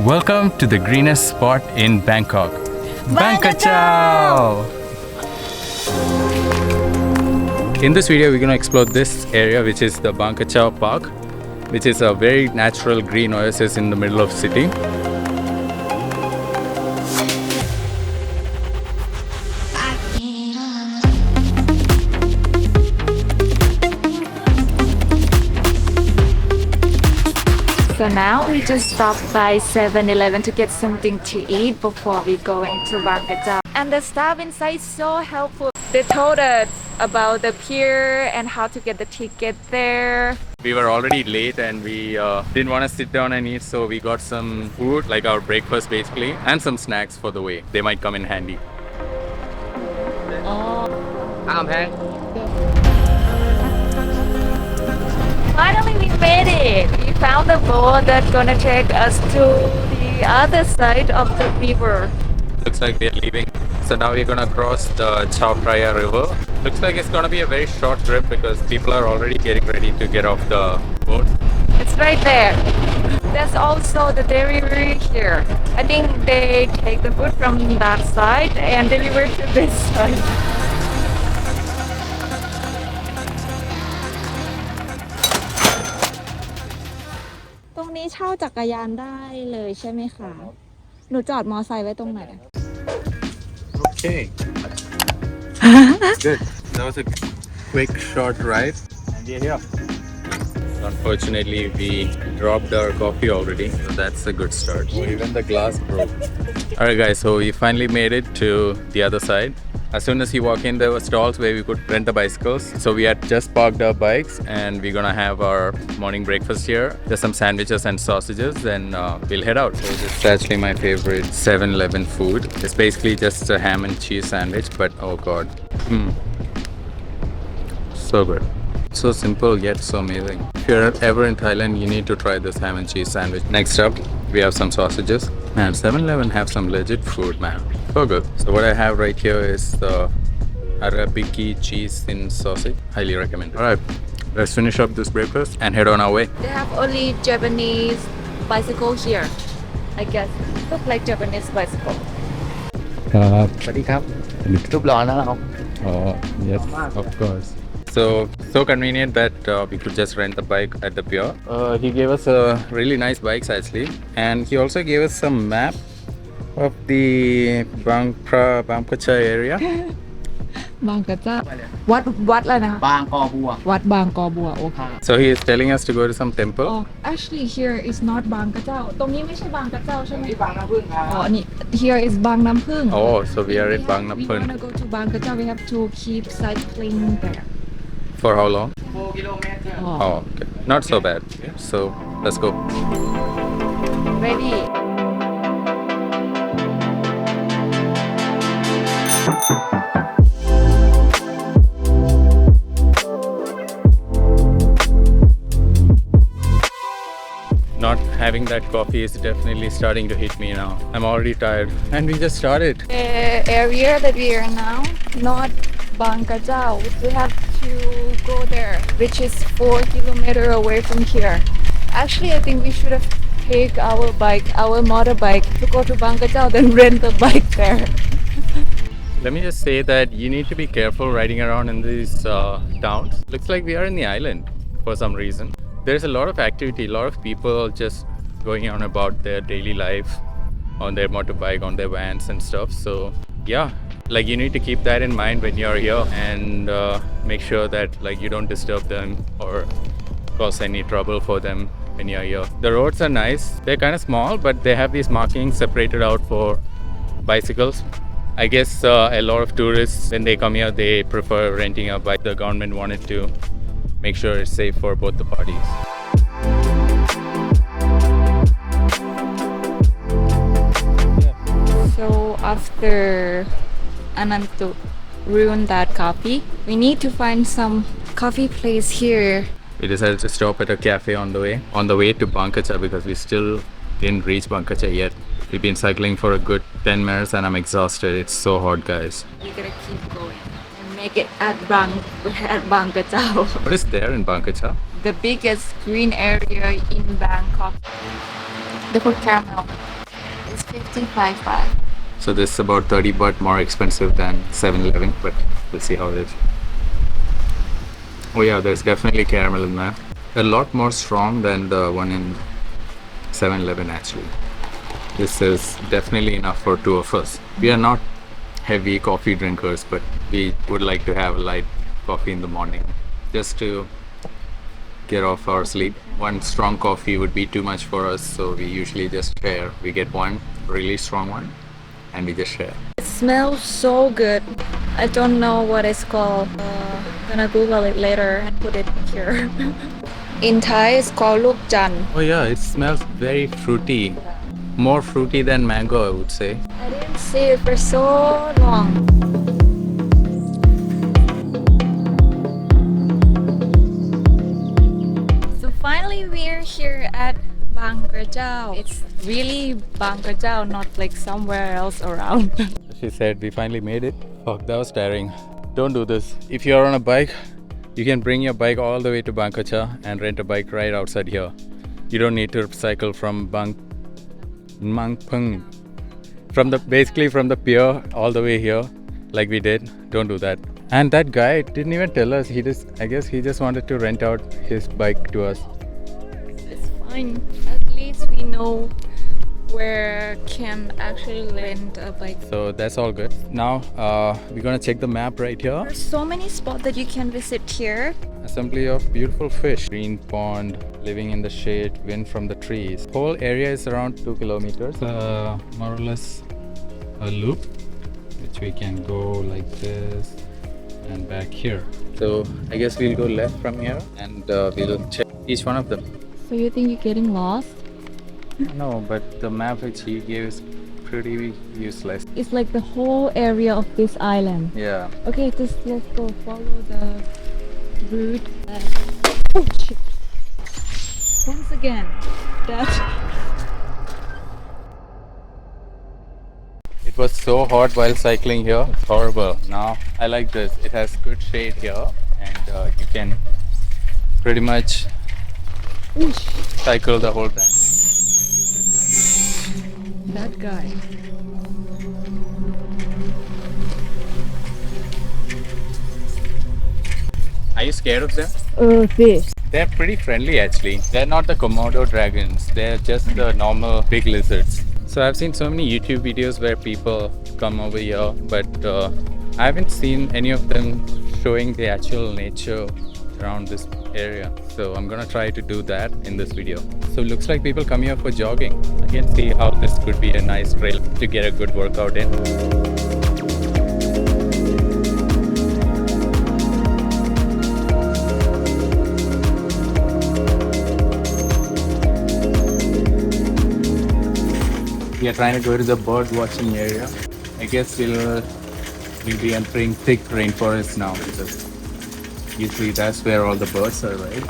Welcome to the greenest spot in Bangkok, Kachao. In this video, we're going to explore this area, which is the Kachao Park, which is a very natural green oasis in the middle of the city. So now we just stopped by 7-Eleven to get something to eat before we go into Bangkok. And the staff inside is so helpful. They told us about the pier and how to get the ticket there. We were already late and we didn't want to sit down and eat, so we got some food, like our breakfast basically, and some snacks for the way. They might come in handy. Finally we made it! We found the boat that's gonna take us to the other side of the river. Looks like we are leaving. So now we're gonna cross the Chao Phraya river. Looks like it's gonna be a very short trip because people are already getting ready to get off the boat. It's right there. There's also the delivery here. I think they take the food from that side and deliver to this side. ตรงนี้เช่าจักรยานได้เลยใช่ไหมคะ หนูจอดมอไซค์ไว้ตรงไหน Okay. Good. That was a quick short ride. And we're here. Unfortunately, we dropped our coffee already, so that's a good start. Oh, even the glass broke. Alright guys, so we finally made it to the other side. As soon as you walk in, there were stalls where we could rent the bicycles. So we had just parked our bikes and we're gonna have our morning breakfast here. There's some sandwiches and sausages, then we'll head out. So this is actually my favorite 7-Eleven food. It's basically just a ham and cheese sandwich, but oh god. So good. So simple yet so amazing. If you're ever in Thailand, you need to try this ham and cheese sandwich. Next up, we have some sausages. Man, 7-Eleven have some legit food, man. So good. So what I have right here is the Arabiki cheese thin sausage. Highly recommend. Alright, let's finish up this breakfast and head on our way. They have only Japanese bicycle here. I guess. Look like Japanese bicycle. สวัสดีครับรูปหล่อนะเรา Oh, yes, of course. So convenient that we could just rent the bike at the pier. He gave us a really nice bikes actually, and he also gave us some map of the Bangkok area. บางกระเจ้าวัดอะไรนะบางกอบัววัดบางกอบัวโอเค So he is telling us to go to some temple. Actually here is not บางกระเจ้าตรงนี้ไม่ใช่บางกระเจ้าใช่ไหมบางน้ำผึ้งอ๋อนี่ here is บางน้ำผึ้ง Oh, so we are at Bang We Nampun. wanna go to บางกระเจ้า we have to keep cycling there For how long? 4 kilometers Oh, okay. Not so bad. So let's go. Ready? Not having that coffee is definitely starting to hit me now. I'm already tired. And we just started. The area that we are now, not Kachao. We have to go there, which is 4 kilometers away from here. Actually, I think we should have take our motorbike to go to Kachao, then rent the bike there. Let me just say that you need to be careful riding around in these towns. Looks like we are in the island for some reason. There's a lot of activity, a lot of people just going on about their daily life on their motorbike, on their vans and stuff. So yeah, like you need to keep that in mind when you're here and make sure that like you don't disturb them or cause any trouble for them when you're here. The roads are nice. They're kind of small, but they have these markings separated out for bicycles. I guess a lot of tourists, when they come here, they prefer renting a bike. The government wanted to make sure it's safe for both the parties. So after ananthunr ruined that coffee, we need to find some coffee place here. We decided to stop at a cafe on the way to Kachao because we still didn't reach Kachao yet. We've been cycling for a good 10 minutes and I'm exhausted. It's so hot, guys. We gotta keep going and make it at Kachao. What is there in Kachao? The biggest green area in Bangkok. They put caramel. 55 baht. So this is about 30 baht more expensive than 7-Eleven, but we'll see how it is. Oh yeah, there's definitely caramel in there. A lot more strong than the one in 7-Eleven actually. This is definitely enough for two of us. We are not heavy coffee drinkers, but we would like to have a light coffee in the morning just to get off our sleep. One strong coffee would be too much for us, so we usually just share. We get one really strong one and we just share. It smells so good. I don't know what it's called. Gonna Google it later and put it here. In Thai, it's called Luk Jan. Oh yeah, it smells very fruity. More fruity than mango, I would say. I didn't see it for so long. So finally we're here at KRACHAO. It's really KRACHAO, not like somewhere else around. She said we finally made it. Fuck, that was tiring. Don't do this. If you're on a bike, you can bring your bike all the way to Kachao and rent a bike right outside here. You don't need to cycle from Mangpung, basically from the pier all the way here, like we did. Don't do that. And that guy didn't even tell us. I guess he just wanted to rent out his bike to us. It's fine. At least we know where can actually rent a bike. So that's all good. Now we're gonna check the map right here. There's so many spots that you can visit here. Assembly of beautiful fish, green pond, living in the shade, wind from the trees. Whole area is around 2 kilometers. More or less a loop, which we can go like this and back here. So I guess we'll go left from here and we'll check each one of them. So you think you're getting lost? No, but the map which he gave is pretty useless. It's like the whole area of this island. Yeah. Okay, just let's go follow the route. Oh shit! Once again, that. It was so hot while cycling here. It's horrible. Now I like this. It has good shade here, and you can pretty much cycle the whole time. That guy. Are you scared of them? Fish. They're pretty friendly actually. They're not the Komodo dragons. They're just the normal big lizards. So I've seen so many YouTube videos where people come over here, but I haven't seen any of them showing the actual nature around this area. So I'm gonna try to do that in this video. So it looks like people come here for jogging. I can see how this could be a nice trail to get a good workout in. We are trying to go to the bird watching area. I guess we'll be entering thick rainforest now because usually that's where all the birds are, right?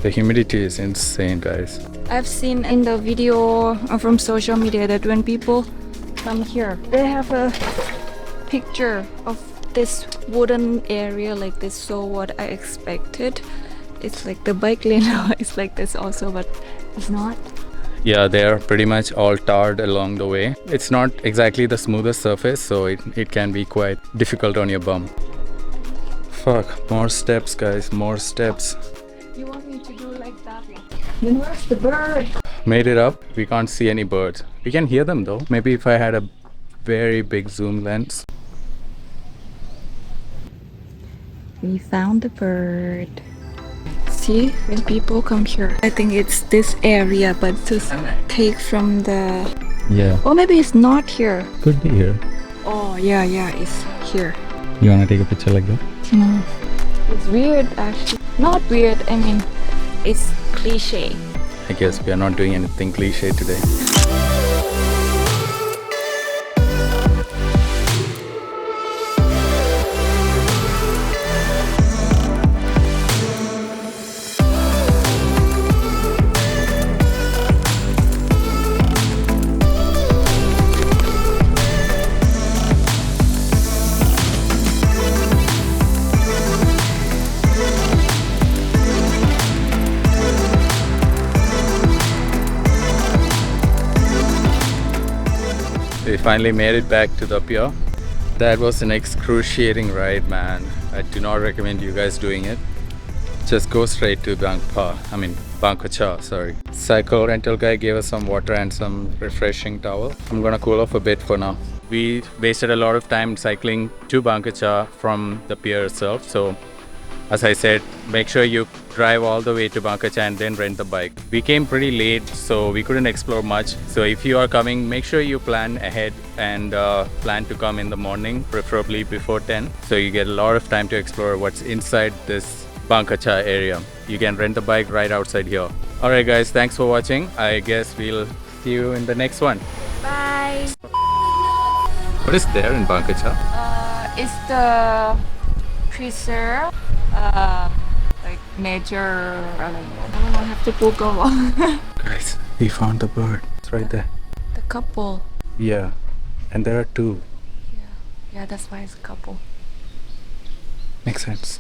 The humidity is insane, guys. I've seen in the video from social media that when people come here, they have a picture of this wooden area like this. So what I expected, it's like the bike lane is like this also, but it's not. Yeah, they're pretty much all tarred along the way. It's not exactly the smoothest surface, so it can be quite difficult on your bum. Fuck, more steps, guys, more steps. You want me to do like that? Then where's the bird? Made it up. We can't see any birds. We can hear them though. Maybe if I had a very big zoom lens. We found the bird. See, when people come here, I think it's this area, but just take from the... Yeah. Or maybe it's not here. Could be here. Oh, yeah, it's here. You wanna take a picture like that? No. It's weird, actually. Not weird, I mean, it's cliche. I guess we are not doing anything cliche today. We finally made it back to the pier. That was an excruciating ride, man. I do not recommend you guys doing it. Just go straight to Kachao, sorry. Cycle rental guy gave us some water and some refreshing towel. I'm gonna cool off a bit for now. We wasted a lot of time cycling to Kachao from the pier itself. So as I said, make sure you drive all the way to Kachao and then rent the bike. We came pretty late, so we couldn't explore much. So if you are coming, make sure you plan ahead and plan to come in the morning, preferably before 10. So you get a lot of time to explore what's inside this Kachao area. You can rent the bike right outside here. Alright guys, thanks for watching. I guess we'll see you in the next one. Bye. What is there in Kachao? It's the preserve, like nature. I don't know. I have to Google. Guys, we found the bird. It's right there. The couple. Yeah, and there are two. Yeah, that's why it's a couple. Makes sense.